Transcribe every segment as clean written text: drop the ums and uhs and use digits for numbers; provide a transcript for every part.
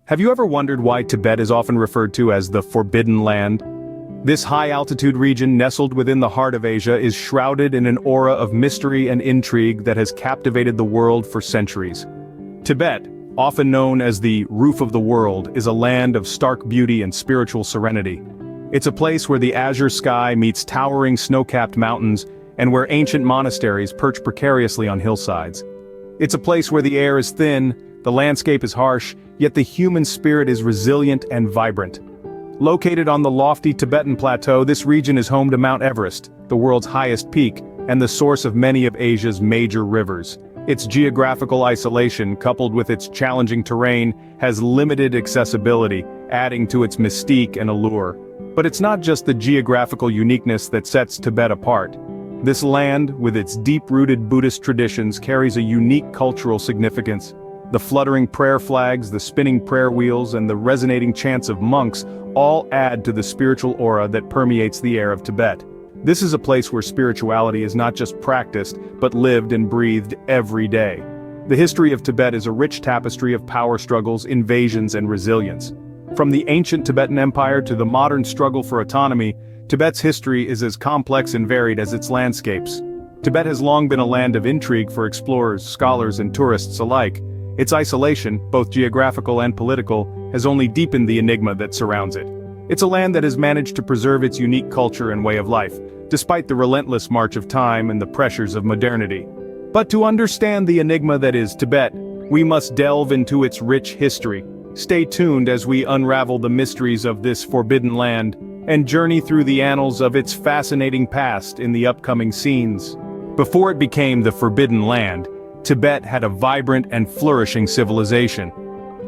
Have you ever wondered why Tibet is often referred to as the Forbidden Land? This high-altitude region nestled within the heart of Asia is shrouded in an aura of mystery and intrigue that has captivated the world for centuries. Tibet, often known as the roof of the world, is a land of stark beauty and spiritual serenity. It's a place where the azure sky meets towering snow-capped mountains and where ancient monasteries perch precariously on hillsides. It's a place where the air is thin, the landscape is harsh, yet the human spirit is resilient and vibrant. Located on the lofty Tibetan plateau, this region is home to Mount Everest, the world's highest peak, and the source of many of Asia's major rivers. Its geographical isolation, coupled with its challenging terrain, has limited accessibility, adding to its mystique and allure. But it's not just the geographical uniqueness that sets Tibet apart. This land, with its deep-rooted Buddhist traditions, carries a unique cultural significance. The fluttering prayer flags, the spinning prayer wheels, and the resonating chants of monks all add to the spiritual aura that permeates the air of Tibet. This is a place where spirituality is not just practiced, but lived and breathed every day. The history of Tibet is a rich tapestry of power struggles, invasions, and resilience. From the ancient Tibetan Empire to the modern struggle for autonomy, Tibet's history is as complex and varied as its landscapes. Tibet has long been a land of intrigue for explorers, scholars, and tourists alike. Its isolation, both geographical and political, has only deepened the enigma that surrounds it. It's a land that has managed to preserve its unique culture and way of life, despite the relentless march of time and the pressures of modernity. But to understand the enigma that is Tibet, we must delve into its rich history. Stay tuned as we unravel the mysteries of this forbidden land, and journey through the annals of its fascinating past in the upcoming scenes. Before it became the Forbidden Land, Tibet had a vibrant and flourishing civilization.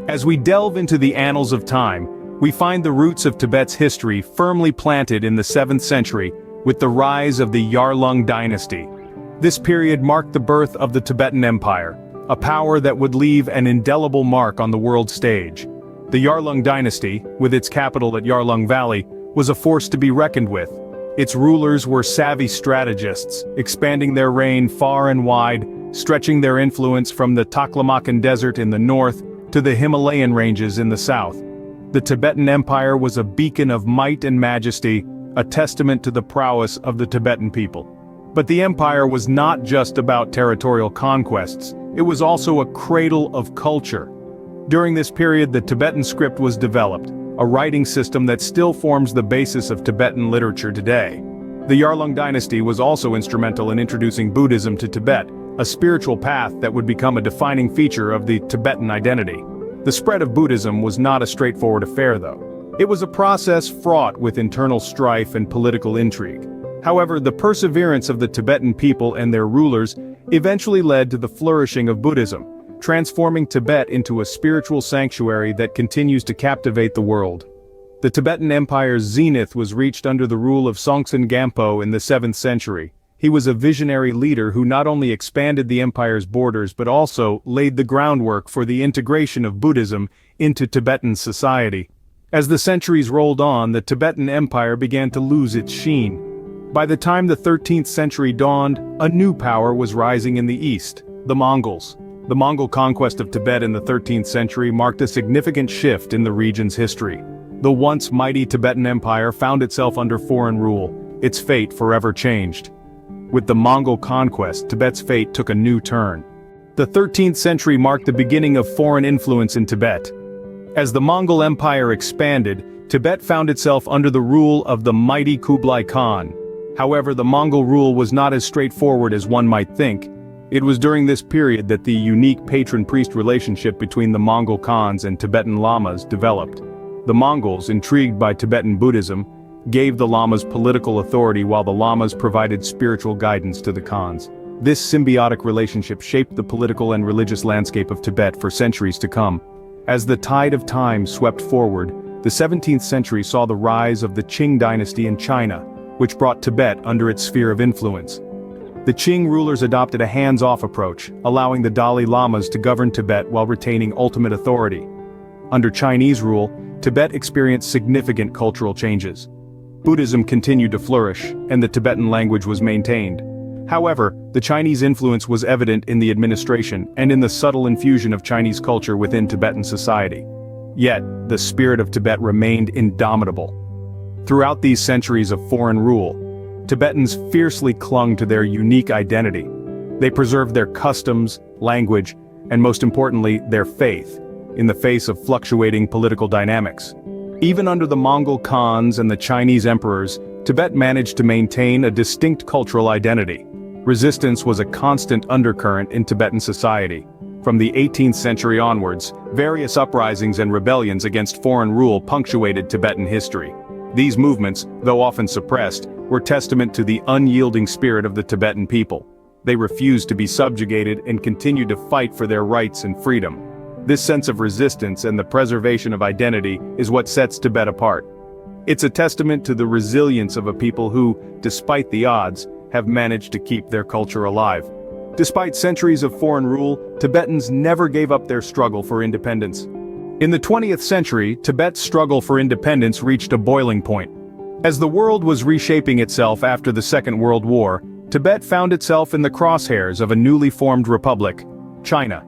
As we delve into the annals of time, we find the roots of Tibet's history firmly planted in the 7th century with the rise of the Yarlung dynasty. This period marked the birth of the Tibetan Empire, a power that would leave an indelible mark on the world stage. The Yarlung dynasty, with its capital at Yarlung Valley, was a force to be reckoned with. Its rulers were savvy strategists, expanding their reign far and wide, stretching their influence from the Taklamakan Desert in the north to the Himalayan ranges in the south. The Tibetan Empire was a beacon of might and majesty, a testament to the prowess of the Tibetan people. But the empire was not just about territorial conquests, it was also a cradle of culture. During this period, the Tibetan script was developed, a writing system that still forms the basis of Tibetan literature today. The Yarlung dynasty was also instrumental in introducing Buddhism to Tibet, a spiritual path that would become a defining feature of the Tibetan identity. The spread of Buddhism was not a straightforward affair, though. It was a process fraught with internal strife and political intrigue. However, the perseverance of the Tibetan people and their rulers eventually led to the flourishing of Buddhism, transforming Tibet into a spiritual sanctuary that continues to captivate the world. The Tibetan Empire's zenith was reached under the rule of Songtsen Gampo in the 7th century. He was a visionary leader who not only expanded the empire's borders but also laid the groundwork for the integration of Buddhism into Tibetan society. As the centuries rolled on, the Tibetan Empire began to lose its sheen. By the time the 13th century dawned, a new power was rising in the east, the Mongols. The Mongol conquest of Tibet in the 13th century marked a significant shift in the region's history. The once mighty Tibetan Empire found itself under foreign rule, its fate forever changed. With the Mongol conquest, Tibet's fate took a new turn. The 13th century marked the beginning of foreign influence in Tibet. As the Mongol Empire expanded, Tibet found itself under the rule of the mighty Kublai Khan. However, the Mongol rule was not as straightforward as one might think. It was during this period that the unique patron-priest relationship between the Mongol Khans and Tibetan lamas developed. The Mongols, intrigued by Tibetan Buddhism, gave the lamas political authority while the lamas provided spiritual guidance to the Khans. This symbiotic relationship shaped the political and religious landscape of Tibet for centuries to come. As the tide of time swept forward, the 17th century saw the rise of the Qing dynasty in China, which brought Tibet under its sphere of influence. The Qing rulers adopted a hands-off approach, allowing the Dalai Lamas to govern Tibet while retaining ultimate authority. Under Chinese rule, Tibet experienced significant cultural changes. Buddhism continued to flourish, and the Tibetan language was maintained. However, the Chinese influence was evident in the administration and in the subtle infusion of Chinese culture within Tibetan society. Yet, the spirit of Tibet remained indomitable. Throughout these centuries of foreign rule, Tibetans fiercely clung to their unique identity. They preserved their customs, language, and most importantly, their faith, in the face of fluctuating political dynamics. Even under the Mongol Khans and the Chinese emperors, Tibet managed to maintain a distinct cultural identity. Resistance was a constant undercurrent in Tibetan society. From the 18th century onwards, various uprisings and rebellions against foreign rule punctuated Tibetan history. These movements, though often suppressed, were testament to the unyielding spirit of the Tibetan people. They refused to be subjugated and continued to fight for their rights and freedom. This sense of resistance and the preservation of identity is what sets Tibet apart. It's a testament to the resilience of a people who, despite the odds, have managed to keep their culture alive. Despite centuries of foreign rule, Tibetans never gave up their struggle for independence. In the 20th century, Tibet's struggle for independence reached a boiling point. As the world was reshaping itself after the Second World War, Tibet found itself in the crosshairs of a newly formed republic, China.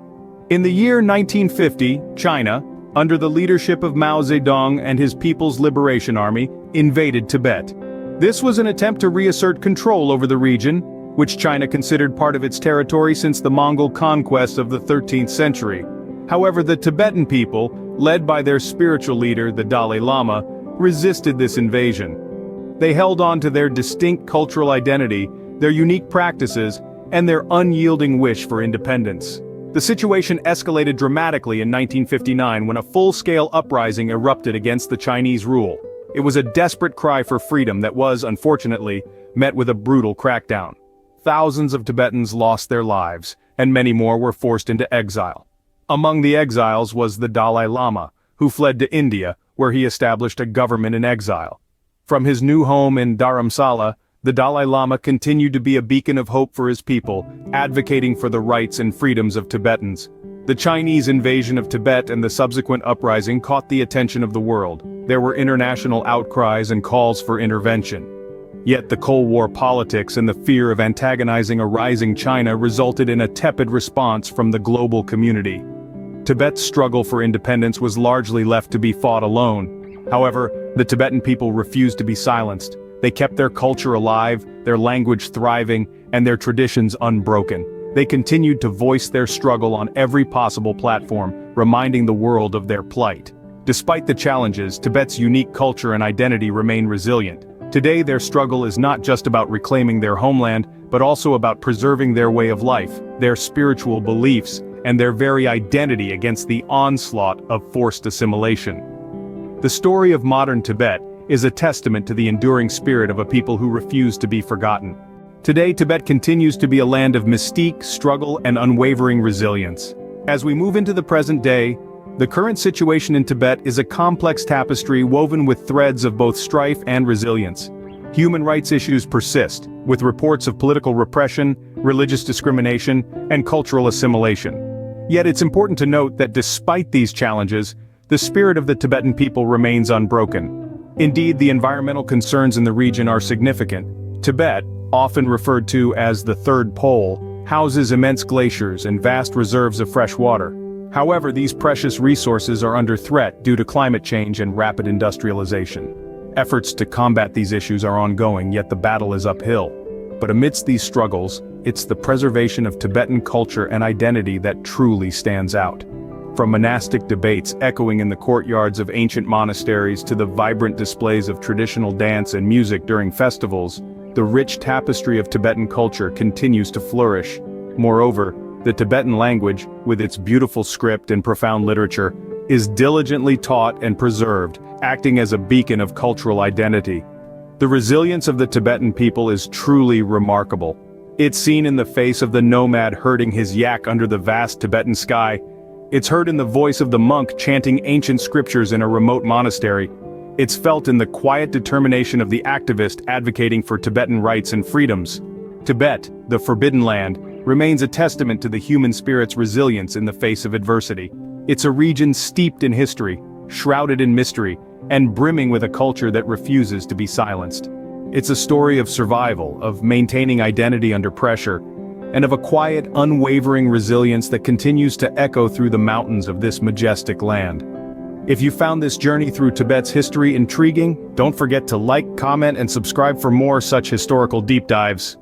In the year 1950, China, under the leadership of Mao Zedong and his People's Liberation Army, invaded Tibet. This was an attempt to reassert control over the region, which China considered part of its territory since the Mongol conquests of the 13th century. However, the Tibetan people, led by their spiritual leader, the Dalai Lama, resisted this invasion. They held on to their distinct cultural identity, their unique practices, and their unyielding wish for independence. The situation escalated dramatically in 1959 when a full-scale uprising erupted against the Chinese rule. It was a desperate cry for freedom that was, unfortunately, met with a brutal crackdown. Thousands of Tibetans lost their lives, and many more were forced into exile. Among the exiles was the Dalai Lama, who fled to India, where he established a government in exile. From his new home in Dharamsala, the Dalai Lama continued to be a beacon of hope for his people, advocating for the rights and freedoms of Tibetans. The Chinese invasion of Tibet and the subsequent uprising caught the attention of the world. There were international outcries and calls for intervention. Yet the Cold War politics and the fear of antagonizing a rising China resulted in a tepid response from the global community. Tibet's struggle for independence was largely left to be fought alone. However, the Tibetan people refused to be silenced. They kept their culture alive, their language thriving, and their traditions unbroken. They continued to voice their struggle on every possible platform, reminding the world of their plight. Despite the challenges, Tibet's unique culture and identity remain resilient. Today their struggle is not just about reclaiming their homeland, but also about preserving their way of life, their spiritual beliefs, and their very identity against the onslaught of forced assimilation. The story of modern Tibet is a testament to the enduring spirit of a people who refuse to be forgotten. Today, Tibet continues to be a land of mystique, struggle, and unwavering resilience. As we move into the present day, the current situation in Tibet is a complex tapestry woven with threads of both strife and resilience. Human rights issues persist, with reports of political repression, religious discrimination, and cultural assimilation. Yet it's important to note that despite these challenges, the spirit of the Tibetan people remains unbroken. Indeed, the environmental concerns in the region are significant. Tibet, often referred to as the Third Pole, houses immense glaciers and vast reserves of fresh water. However, these precious resources are under threat due to climate change and rapid industrialization. Efforts to combat these issues are ongoing, yet the battle is uphill. But amidst these struggles, it's the preservation of Tibetan culture and identity that truly stands out. From monastic debates echoing in the courtyards of ancient monasteries to the vibrant displays of traditional dance and music during festivals, the rich tapestry of Tibetan culture continues to flourish. Moreover, the Tibetan language, with its beautiful script and profound literature, is diligently taught and preserved, acting as a beacon of cultural identity. The resilience of the Tibetan people is truly remarkable. It's seen in the face of the nomad herding his yak under the vast Tibetan sky. It's heard in the voice of the monk chanting ancient scriptures in a remote monastery. It's felt in the quiet determination of the activist advocating for Tibetan rights and freedoms. Tibet, the Forbidden Land, remains a testament to the human spirit's resilience in the face of adversity. It's a region steeped in history, shrouded in mystery, and brimming with a culture that refuses to be silenced. It's a story of survival, of maintaining identity under pressure, and of a quiet, unwavering resilience that continues to echo through the mountains of this majestic land. If you found this journey through Tibet's history intriguing, don't forget to like, comment, and subscribe for more such historical deep dives.